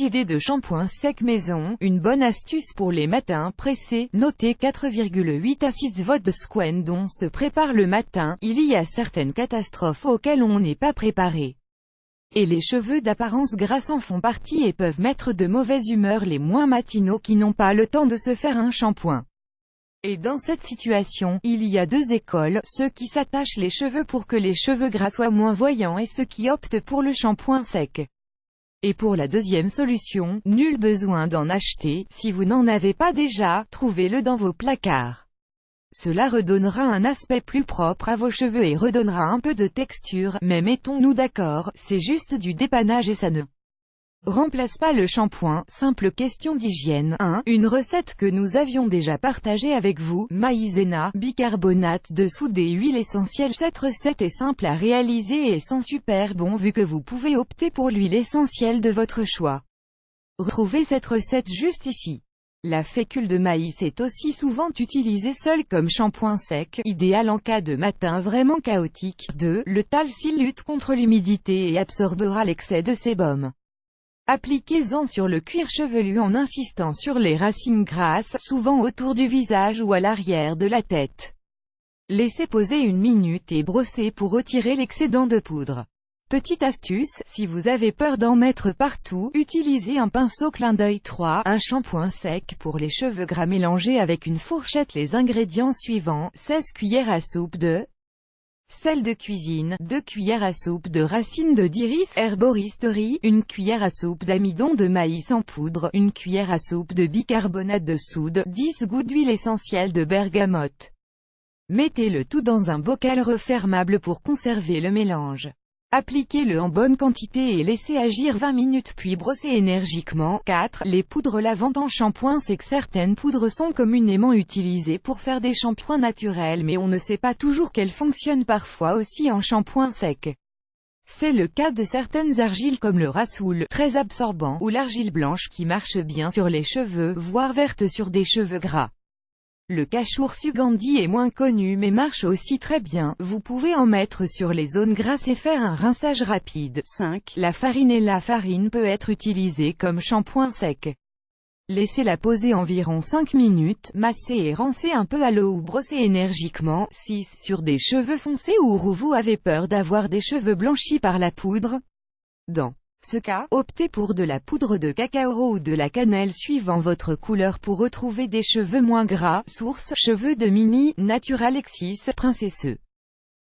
idées de shampoing sec maison, une bonne astuce pour les matins pressés. Notez 4,8 à 6 votes de Squen dont se prépare le matin. Il y a certaines catastrophes auxquelles on n'est pas préparé. Et les cheveux d'apparence grasse en font partie et peuvent mettre de mauvaise humeur les moins matinaux qui n'ont pas le temps de se faire un shampoing. Et dans cette situation, il y a deux écoles, ceux qui s'attachent les cheveux pour que les cheveux gras soient moins voyants et ceux qui optent pour le shampoing sec. Et pour la deuxième solution, nul besoin d'en acheter, si vous n'en avez pas déjà, trouvez-le dans vos placards. Cela redonnera un aspect plus propre à vos cheveux et redonnera un peu de texture, mais mettons-nous d'accord, c'est juste du dépannage et ça ne remplace pas le shampoing. Simple question d'hygiène. 1. Une recette que nous avions déjà partagée avec vous, maïzena, bicarbonate de soude et huile essentielle. Cette recette est simple à réaliser et sent super bon vu que vous pouvez opter pour l'huile essentielle de votre choix. Retrouvez cette recette juste ici. La fécule de maïs est aussi souvent utilisée seule comme shampoing sec, idéal en cas de matin vraiment chaotique. 2. Le talc lutte contre l'humidité et absorbera l'excès de sébum. Appliquez-en sur le cuir chevelu en insistant sur les racines grasses, souvent autour du visage ou à l'arrière de la tête. Laissez poser 1 minute et brossez pour retirer l'excédent de poudre. Petite astuce, si vous avez peur d'en mettre partout, utilisez un pinceau clin d'œil. 3. Un shampoing sec pour les cheveux gras. Mélangez avec une fourchette les ingrédients suivants, 16 cuillères à soupe de sel de cuisine, 2 cuillères à soupe de racines d'iris herboristerie, 1 cuillère à soupe d'amidon de maïs en poudre, 1 cuillère à soupe de bicarbonate de soude, 10 gouttes d'huile essentielle de bergamote. Mettez le tout dans un bocal refermable pour conserver le mélange. Appliquez-le en bonne quantité et laissez agir 20 minutes puis brossez énergiquement. 4. Les poudres lavantes en shampoing sec. Certaines poudres sont communément utilisées pour faire des shampoings naturels mais on ne sait pas toujours qu'elles fonctionnent parfois aussi en shampoing sec. C'est le cas de certaines argiles comme le rassoul, très absorbant, ou l'argile blanche qui marche bien sur les cheveux, voire verte sur des cheveux gras. Le cachour sugandi est moins connu mais marche aussi très bien, vous pouvez en mettre sur les zones grasses et faire un rinçage rapide. 5. La farine. Et la farine peut être utilisée comme shampoing sec. Laissez-la poser environ 5 minutes, massez et rincez un peu à l'eau ou brossez énergiquement. 6. Sur des cheveux foncés ou roux. Vous avez peur d'avoir des cheveux blanchis par la poudre? Dans ce cas, optez pour de la poudre de cacao ou de la cannelle suivant votre couleur pour retrouver des cheveux moins gras. Source: cheveux de Mini, Natural Exis, Princesseux.